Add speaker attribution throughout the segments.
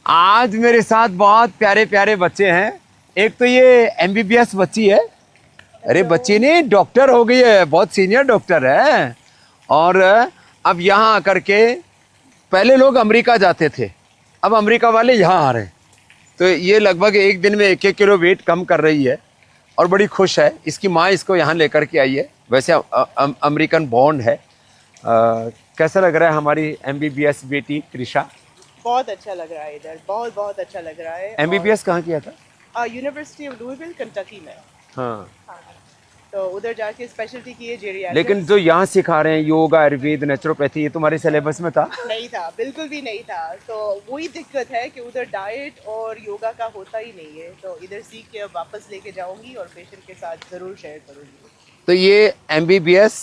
Speaker 1: आज मेरे साथ बहुत प्यारे प्यारे बच्चे हैं। एक तो ये एमबीबीएस बच्ची है, अरे बच्ची नहीं डॉक्टर हो गई है, बहुत सीनियर डॉक्टर है। और अब यहाँ आकर के, पहले लोग अमेरिका जाते थे, अब अमेरिका वाले यहाँ आ रहे हैं। तो ये लगभग एक दिन में 1-1 किलो वेट कम कर रही है और बड़ी खुश है। इसकी माँ इसको यहाँ लेकर के आई है। वैसे अमेरिकन बॉर्न है। कैसा लग रहा है हमारी एमबीबीएस बेटी त्रिशा?
Speaker 2: बहुत अच्छा लग रहा है इधर, बहुत बहुत अच्छा लग रहा है।
Speaker 1: एमबीबीएस कहाँ किया था?
Speaker 2: यूनिवर्सिटी ऑफ लुइविल कंटकी में।
Speaker 1: हाँ,
Speaker 2: तो उधर जाके स्पेशलिटी की है जेरियाट्रिक्स।
Speaker 1: लेकिन जो यहाँ सिखा रहे हैं योगा, आयुर्वेद, नेचुरोपैथी, ये तुम्हारे सिलेबस में था?
Speaker 2: नहीं था, बिल्कुल भी नहीं था। तो वही दिक्कत है कि उधर डाइट और योगा का होता ही नहीं है। तो इधर सीख के अब वापस लेके जाऊंगी और पेशेंट के साथ जरूर शेयर करूंगी।
Speaker 1: तो ये एमबीबीएस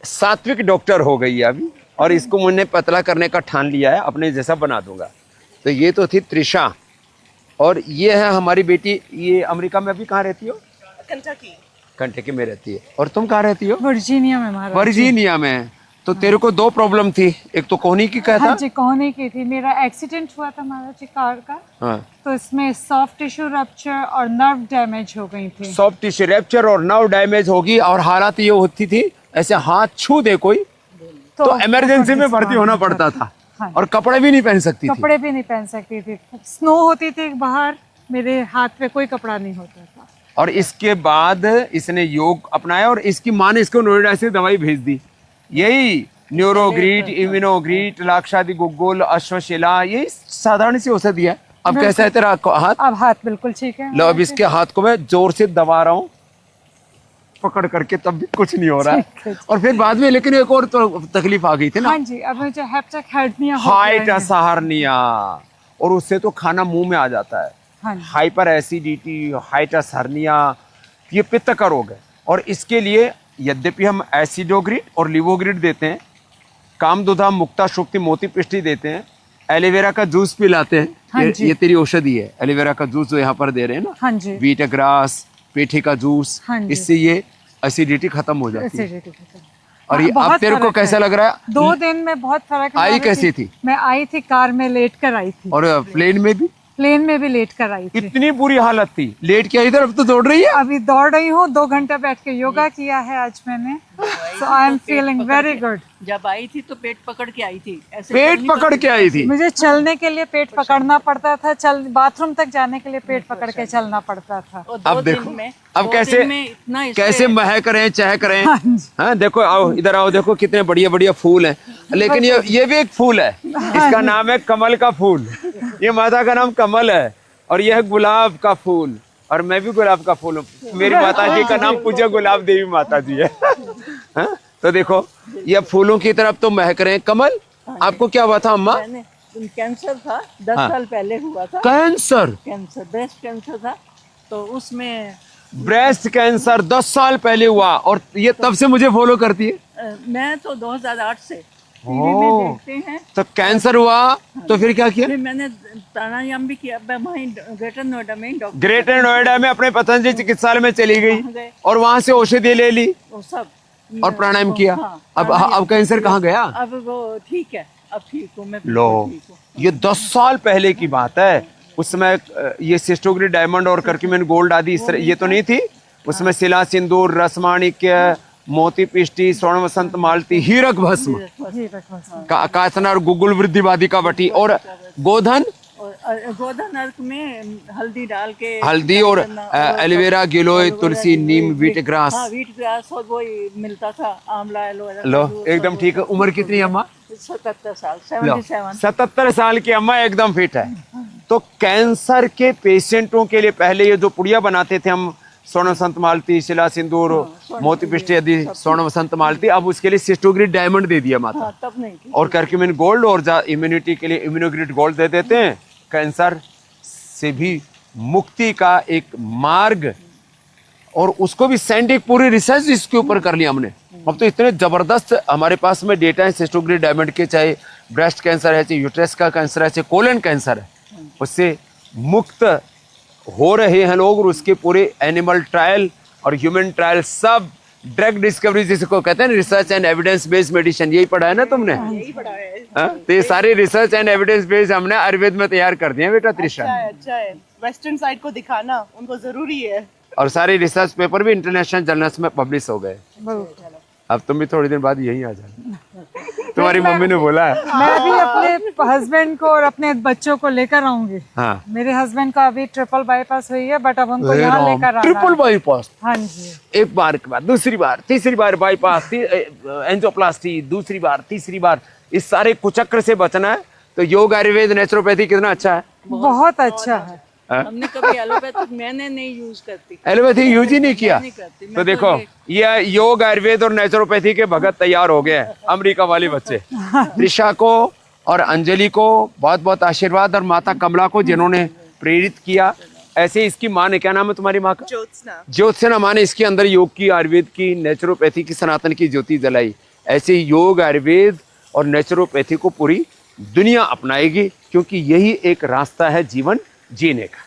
Speaker 1: सात्विक डॉक्टर हो गई है अभी, और इसको मैंने पतला करने का ठान लिया है, अपने जैसा बना दूंगा। तो ये तो थी त्रिशा, और ये है हमारी बेटी। ये अमेरिका में अभी कहाँ रहती हो? कंटकी में रहती है। और तुम कहाँ रहती हो?
Speaker 3: वर्जीनिया में। महाराज
Speaker 1: वर्जीनिया में। तो तेरे को 2 प्रॉब्लम थी, एक तो कोहनी की क्या था?
Speaker 3: हाँ जी, कोहनी की थी। मेरा एक्सीडेंट हुआ था महाराज जी कार का।
Speaker 1: हाँ।
Speaker 3: तो इसमें सॉफ्ट टिश्यू रप्चर और नर्व डैमेज हो गई थी।
Speaker 1: सॉफ्ट टिश्यू रप्चर और नर्व डैमेज होगी, और हालात ये होती थी ऐसे हाथ छू दे कोई तो इमरजेंसी में भर्ती होना पड़ता था।
Speaker 3: हाँ।
Speaker 1: और कपड़े भी नहीं पहन सकती थी।
Speaker 3: कपड़े भी नहीं पहन सकती थी। स्नो होती थी बाहर, मेरे हाथ पे कोई कपड़ा नहीं होता था।
Speaker 1: और इसके बाद इसने योग अपनाया, और इसकी माँ ने इसको नोएडा से दवाई भेज दी। यही न्यूरोग्रीट, इम्यूनोग्रीट, लाक्षादी गुग्गुल, अश्वशिला, यही साधारण सी औषधि है। अब कैसा है तेरा हाथ?
Speaker 3: अब हाथ बिल्कुल ठीक है।
Speaker 1: लो, अब इसके हाथ को मैं जोर से दबा रहा हूँ पकड़ करके, तब भी कुछ नहीं हो रहा है। और फिर बाद में लेकिन एक और तो तकलीफ आ गई थी ना?
Speaker 3: हाँ जी, अब मुझे हेप्टिक हर्निया हो गया है।
Speaker 1: हाइटस हर्निया, और उससे तो खाना मुंह में आ जाता है।
Speaker 3: हाँ जी।
Speaker 1: हाइपर एसिडिटी, हाइटस हर्निया, ये पित्त का रोग है। और इसके लिए यद्यपि हम एसिडोग्रिड और लिवोग्रिड देते हैं, कामदुधा, मुक्ता, शुक्ति, मोती पिष्टी देते हैं, एलोवेरा का जूस पिलाते हैं।
Speaker 3: हाँ
Speaker 1: ये तेरी औषधि है, एलोवेरा का जूस जो यहाँ पर दे रहे हैं ना।
Speaker 3: हाँ जी।
Speaker 1: बीट ग्रास, पेठी का जूस,
Speaker 3: हाँ जी।
Speaker 1: इससे ये एसिडिटी खत्म हो जाती है।
Speaker 3: एसिडिटी खत्म।
Speaker 1: और ये अब तेरे को कैसा लग रहा है?
Speaker 3: 2 दिन में बहुत फर्क।
Speaker 1: आई कैसी थी?
Speaker 3: मैं आई थी कार में, लेट कर आई थी।
Speaker 1: और प्लेन में भी?
Speaker 3: प्लेन में भी लेट कर आई थी।
Speaker 1: इतनी बुरी हालत थी, लेट के इधर, अब तो दौड़ रही है।
Speaker 3: अभी दौड़ रही हूँ, 2 घंटे बैठ के योगा किया है आज मैंने। So I am feeling very good.
Speaker 4: जब आई थी तो पेट पकड़ के आई थी, ऐसे
Speaker 1: पेट पकड़ के आई थी?
Speaker 3: मुझे चलने के लिए पेट पकड़ना पड़ता था, बाथरूम तक जाने के लिए पेट पकड़ के चलना पड़ता था।
Speaker 1: अब देखो, अब कैसे महक रहे हैं, चहक रहे हैं। हाँ, देखो, आओ इधर आओ, देखो कितने बढ़िया बढ़िया फूल हैं। लेकिन ये भी एक फूल है, इसका नाम है कमल का फूल। ये माता का नाम कमल है, और यह है गुलाब का फूल, और मैं भी गुलाब का फूल हूँ। मेरी माता जी का नाम पूज्य गुलाब देवी माता जी है। हाँ? तो देखो, ये फूलों की तरफ तो महक रहे हैं। कमल, आपको क्या हुआ था अम्मा?
Speaker 4: कैंसर था, 10 साल पहले हुआ था।
Speaker 1: कैंसर?
Speaker 4: ब्रेस्ट कैंसर था। तो उसमें
Speaker 1: ब्रेस्ट कैंसर 10 साल पहले हुआ, और ये तब से मुझे फॉलो करती है।
Speaker 4: मैं तो 2008 से टीवी में देखते हैं।
Speaker 1: तो कैंसर हुआ तो फिर क्या किया?
Speaker 4: फिर मैंने प्राणायाम भी किया। वहीं ग्रेटर नोएडा में,
Speaker 1: ग्रेटर नोएडा में अपने पतंजलि चिकित्सालय में चली गई, और वहां से औषधि ले ली
Speaker 4: वो सब,
Speaker 1: और प्राणायाम किया।
Speaker 4: हाँ,
Speaker 1: अब कैंसर कहाँ गया?
Speaker 4: अब वो ठीक है, अब ठीक हूँ मैं।
Speaker 1: लो, ये 10 साल पहले की बात है। उस समय ये सिस्टोग्रिड, डायमंड और कर्क्यूमिन गोल्ड आदि ये तो नहीं थी। उसमें शिला सिंदूर, रसमाणिक्य, मोती पिष्टी, स्वर्ण वसंत मालती, हीरक भस्म, काचनार, गुगुल, वृद्धिवादी का बटी, और गोधन,
Speaker 4: गोधन अर्क में हल्दी डाल के,
Speaker 1: हल्दी और एलोवेरा, गिलोय, तुलसी, नीम, व्हीट ग्रास।
Speaker 4: हाँ, व्हीट ग्रास, और वो मिलता था, आंवला, एलोवेरा।
Speaker 1: लो, एकदम ठीक है। उम्र कितनी है अम्मा?
Speaker 4: 77 साल, 77।
Speaker 1: 77 साल की अम्मा एकदम फिट है। तो कैंसर के पेशेंटों के लिए पहले ये जो पुड़िया बनाते थे हम, स्वर्ण वसंत मालती, शिला सिंदूर, मोती पिष्टी आदि, स्वर्ण वसंत मालती, अब उसके लिए सिस्टोग्रिड डायमंड दे दिया माता।
Speaker 4: हाँ, तब नहीं,
Speaker 1: और कर्क्यूमिन गोल्ड, और इम्यूनिटी के लिए इम्यूनोग्रिड गोल्ड दे देते हैं। कैंसर से भी मुक्ति का एक मार्ग, और उसको भी साइंटिफिक पूरी रिसर्च इसके ऊपर कर लिया हमने। अब तो इतने जबरदस्त हमारे पास में डेटा है सिस्टोग्रिड डायमंड के, चाहे ब्रेस्ट कैंसर है, चाहे यूट्रस का कैंसर है, चाहे कोलन कैंसर है, उससे मुक्त हो रहे हैं लोग। और उसके पूरे एनिमल ट्रायल और ह्यूमन ट्रायल सब ड्रग डिस्कवरी जिसको कहते हैं research and evidence based medicine, यही पढ़ा है ना तुमने?
Speaker 2: यही पढ़ा है।
Speaker 1: हाँ? तो ये सारे रिसर्च एंड एविडेंस बेस्ड हमने आयुर्वेद में तैयार कर दिए हैं बेटा त्रिशा।
Speaker 2: अच्छा है, वेस्टर्न साइड को दिखाना उनको जरूरी है।
Speaker 1: और सारे रिसर्च पेपर भी इंटरनेशनल जर्नल्स में पब्लिश हो गए। अब तुम भी थोड़ी दिन बाद यहीं आ जाना, तुम्हारी मम्मी ने बोला है।
Speaker 3: मैं भी अपने हस्बैंड को और अपने बच्चों को लेकर आऊंगी।
Speaker 1: हाँ,
Speaker 3: मेरे हस्बैंड का अभी ट्रिपल बाईपास हुई है, बट अब उनको यहाँ लेकर आना
Speaker 1: ट्रिपल
Speaker 3: है।
Speaker 1: बाईपास,
Speaker 3: हाँ जी,
Speaker 1: एक बार के बाद दूसरी बार, तीसरी बार बाईपास, एंजियोप्लास्टी, दूसरी बार, तीसरी बार, इस सारे कुचक्र से बचना है। तो योग, आयुर्वेद, नेचुरोपैथी कितना अच्छा है।
Speaker 3: बहुत अच्छा है।
Speaker 4: हमने कभी एलोपैथिक मैंने नहीं यूज करती,
Speaker 1: एलोपैथी यूज ही नहीं किया।
Speaker 4: नहीं करती मैं
Speaker 1: तो देखो ये योग, आयुर्वेद और नेचुरोपैथी के भगत तैयार हो गए हैं, अमेरिका वाले बच्चे। त्रिशा को और अंजलि को बहुत बहुत आशीर्वाद, और माता कमला को जिन्होंने प्रेरित किया। ऐसे इसकी माँ ने, क्या नाम है तुम्हारी माँ का?
Speaker 2: ज्योत्सना।
Speaker 1: ज्योत्सना माँ ने इसके अंदर योग की, आयुर्वेद की, नेचुरोपैथी की, सनातन की ज्योति जलाई। ऐसे योग, आयुर्वेद और नेचुरोपैथी को पूरी दुनिया अपनाएगी, क्योंकि यही एक रास्ता है जीवन जीने का।